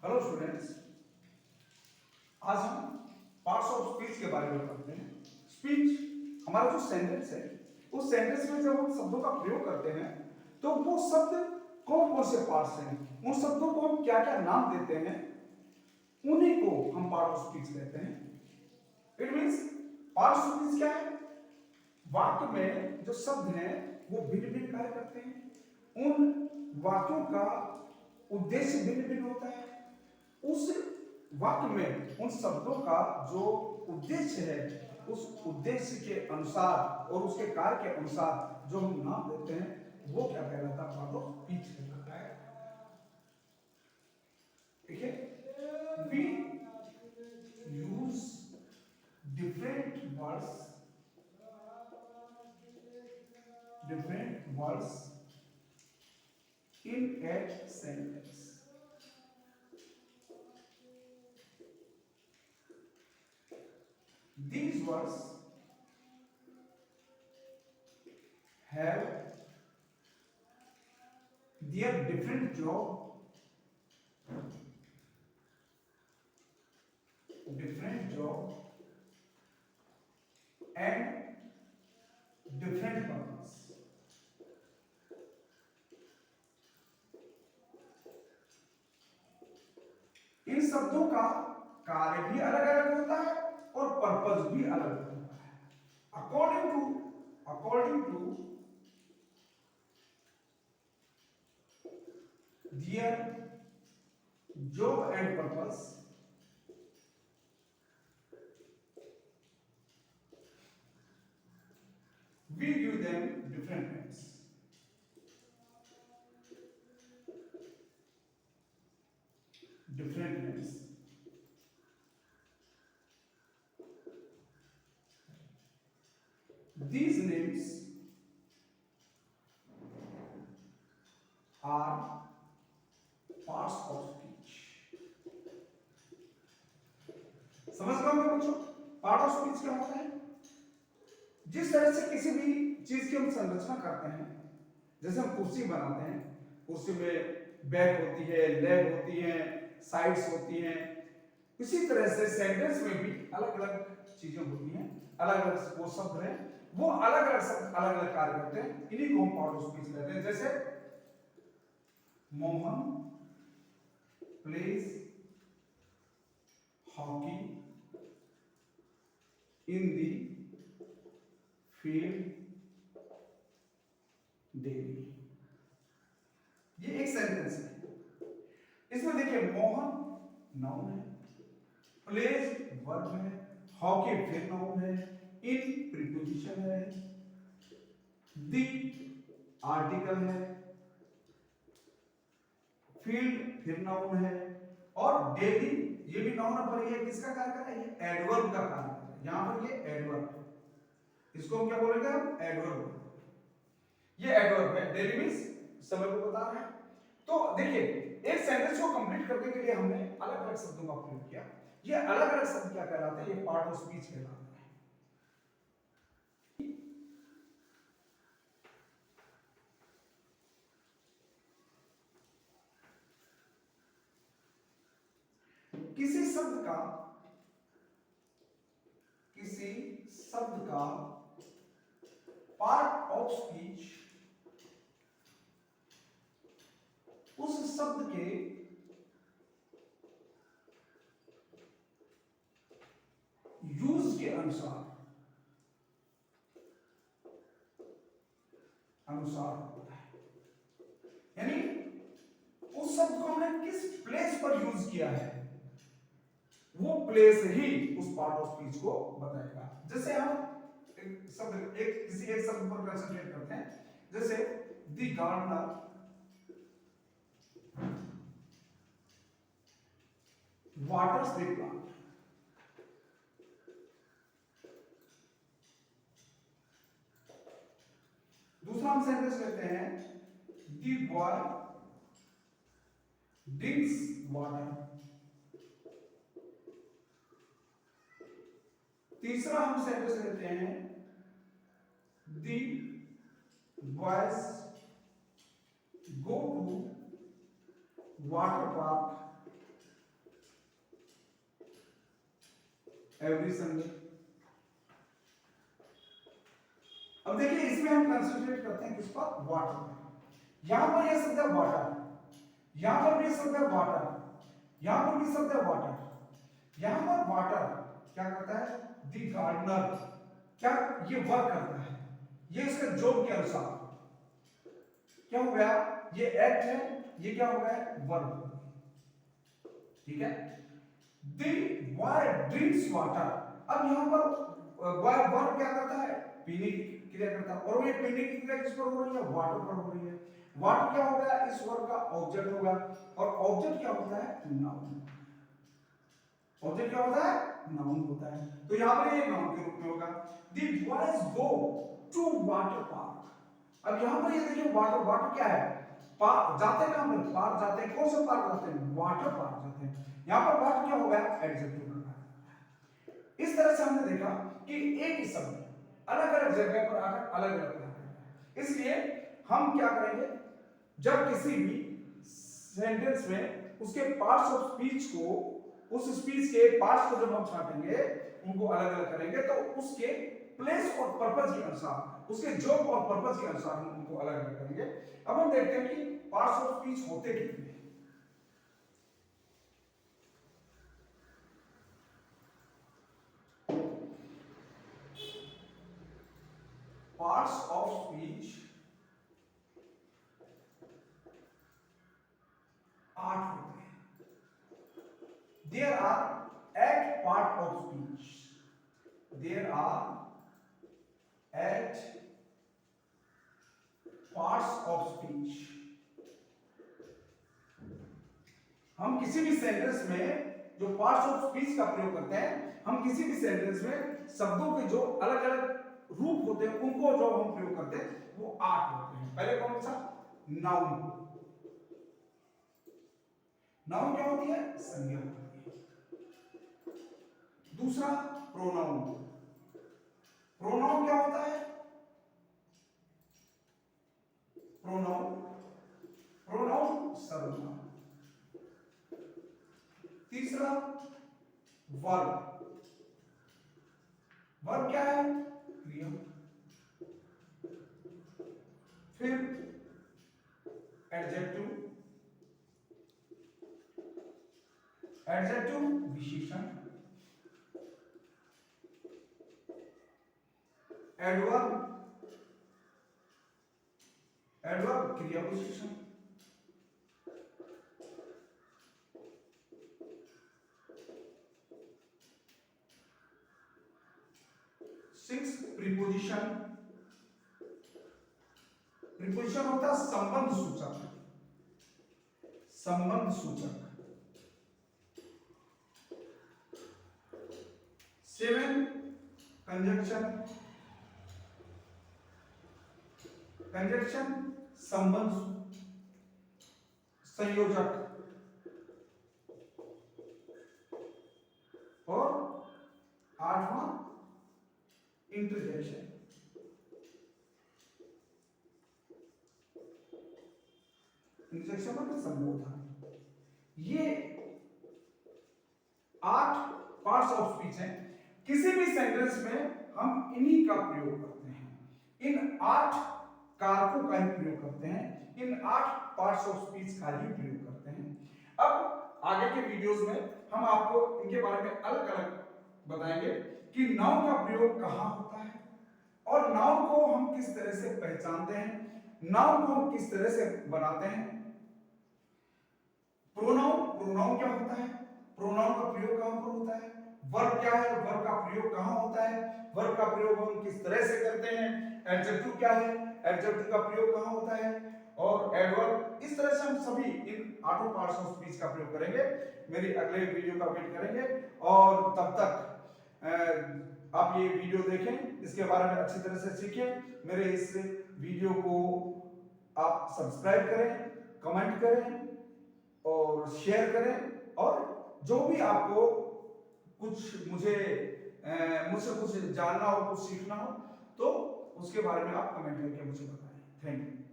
Hello students, आज हम parts of speech के बारे में पढ़ते हैं। स्पीच हमारा जो सेंटेंस है, उस सेंटेंस में जब हम शब्दों का प्रयोग करते हैं तो वो शब्द कौन कौन से पार्ट्स हैं, उन शब्दों को हम क्या क्या नाम देते हैं, उन्हीं को हम पार्ट ऑफ स्पीच कहते हैं। It means part of speech क्या है? वाक्य में जो शब्द हैं वो भिन्न भिन्न कार्य करते हैं। उन वाक्यों का उद्देश्य भिन्न भिन्न होता है। उस वाक्य में उन शब्दों का जो उद्देश्य है, उस उद्देश्य के अनुसार और उसके कार्य के अनुसार जो हम नाम देते हैं वो क्या कहलाता है? पार्ट ऑफ स्पीच कहलाता है। ठीक है, we use different words in a sentence. These words have their different job and different purpose. इन शब्दों का कार्य भी अलग अलग होता है और पर्पस भी अलग होता है। According to their job and purpose, we give them different names. These names are parts of speech. समझ गए होंगे बच्चों, पार्ट ऑफ स्पीच क्या होता है? जिस तरह से किसी भी चीज की हम संरचना करते हैं, जैसे हम कुर्सी बनाते हैं, कुर्सी में बैक होती है, लेग होती है, साइड्स होती हैं, इसी तरह से सेंटेंस में भी अलग अलग चीजें होती हैं, अलग अलग वो शब्द हैं, वो अलग अलग शब्द अलग अलग कार्य करते हैं। इन्हीं को हम पार्ट ऑफ स्पीच कहते हैं। जैसे Mohan pledge hockey in the field daily. ये एक सेंटेंस है। इसमें देखिए, मोहन नाउन है, प्लेज वर्ब है, हॉकी फिर नाउन है, इन प्रीपोजिशन है, दी आर्टिकल है, फील्ड फिर नाउन है, और डेली ये भी नाउन है, पर ये किसका कार्य कर रहा है? ये एडवर्ब का कार्य कर रहा है। यहां पर ये एडवर्ब है, इसको हम क्या बोलेंगे? हम एडवर्ब। ये एडवर्ब है। डेली मींस समय को बता रहा है। तो देखिए, एक सेंटेंस को कंप्लीट करने के लिए हमने अलग अलग शब्दों का प्रयोग किया। ये अलग अलग शब्द क्या कहलाते हैं? ये पार्ट ऑफ स्पीच कहलाते हैं। किसी शब्द का पार्ट ऑफ स्पीच उस शब्द के यूज के अनुसार होता है। यानी उस शब्द को हमने किस प्लेस पर यूज किया है, वो प्लेस ही उस पार्ट ऑफ स्पीच को बताएगा। जैसे हम किसी एक शब्द पर कंसंट्रेट करते हैं, जैसे the gardener waters the plant. दूसरा हम सेंटेंस लेते हैं, द बॉय ड्रिंक्स वाटर। तीसरा हम सेंटेंस लेते हैं, the boys go to water park every Sunday. अब देखिए इसमें हम कंसंट्रेट करते हैं किस पर, वाटर। यहां पर यह शब्द है वाटर, यहां पर भी शब्द है वाटर, यहां पर भी शब्द है वाटर। यहां पर वाटर क्या करता है, द गार्डनर क्या ये वर्क करता है, ये इसके जॉब के अनुसार क्या हो गया, ये एक्ट है, ये क्या हो गया, वर्ब। ठीक है, द बॉय ड्रिंक्स वाटर। अब यहां पर बॉय वर्ब क्या करता है, पीने की क्रिया करता है, और ये पीने की क्रिया किस पर हो रही है, वाटर पर हो रही है। वाटर क्या हो गया, इस वर्ब का ऑब्जेक्ट होगा, और ऑब्जेक्ट क्या होता है, नाउन। ऑब्जेक्ट क्या होता है, नाउन होता है, तो यहां पर ये नाउन के रूप में होगा। The boys go to water park. अब यहां पर ये देखिए वाटर, वाटर क्या है, पार्क जाते कहां पर, पार्क जाते हैं, कौन सा पार्क जाते हैं, वाटर पार्क जाते हैं। यहां पर वाटर क्या हो गया, एडजेक्टिव का। इस तरह से हमने देखा कि एक ही शब्द अलग अलग जगह पर आकर अलग अलग करता है। इसलिए हम क्या करेंगे, जब किसी भी सेंटेंस में उसके पार्ट्स ऑफ स्पीच को, उस स्पीच के पार्ट्स को जब हम छाटेंगे, उनको अलग अलग करेंगे, तो उसके प्लेस और पर्पस के अनुसार, उसके जॉब और पर्पस के अनुसार हम उनको अलग अलग करेंगे। अब हम देखते हैं कि पार्ट्स ऑफ स्पीच होते कितने हैं। पार्ट्स ऑफ स्पीच 8 होते हैं। There are 8 parts of speech. There are 8 parts of speech. हम किसी भी सेंटेंस में जो पार्ट्स ऑफ स्पीच का प्रयोग करते हैं, हम किसी भी सेंटेंस में शब्दों के जो अलग अलग रूप होते हैं, उनको जो हम प्रयोग करते हैं, वो 8 होते हैं। पहले कौन सा, नाउन। नाउन क्या होती है, संज्ञा होती है। दूसरा प्रोनाउन। प्रोनाउन क्या होता है, प्रोनाउन, प्रोनाउन सर्वनाम। तीसरा वर्ब। वर्ब क्या है, क्रिया। फिर एडजेक्टिव, एडजेक्टिव विशेषण। एडवर्ब, एडवर्ब क्रिया विशेषण। Six preposition. प्रीपोजिशन होता है संबंध सूचक, संबंध सूचक। 7 कंजंक्शन। कंजंक्शन संबंध संयोजक। और 8वां इंटरजेक्शन। इंटरजेक्शन मतलब संबोधन। ये 8 पार्ट्स ऑफ स्पीच हैं। किसी भी सेंटेंस में हम इन्हीं का प्रयोग करते हैं, इन 8 कारकों का ही प्रयोग करते हैं, इन 8 पार्ट्स ऑफ स्पीच का ही प्रयोग करते हैं। अब आगे के वीडियोस में हम आपको इनके बारे में अलग अलग बताएंगे कि नाउन का प्रयोग कहां होता है, और नाउन को हम किस तरह से पहचानते हैं, नाउन को हम किस तरह से बनाते हैं। प्रोनाउन, प्रोनाउन क्या होता है, प्रोनाउन का प्रयोग कहां पर होता है। वर्ब क्या है, वर्ब का प्रयोग कहां होता है, वर्ब का प्रयोग हम किस तरह से करते हैं। एडजेक्टिव क्या है, एडजेक्टिव का प्रयोग कहां होता है, और एडवर्ब। इस तरह से हम सभी इन 8 पार्ट्स ऑफ स्पीच का प्रयोग करेंगे। मेरी अगले वीडियो का वेट करेंगे, और तब तक आप ये वीडियो देखें, इसके बारे में अच्छी तरह से सीखें। मेरे इस वीडियो को आप सब्सक्राइब करें, कमेंट करें और शेयर करें, और जो भी आपको कुछ मुझसे कुछ जानना हो, कुछ सीखना हो, तो उसके बारे में आप कमेंट करके मुझे बताएं। Thank you.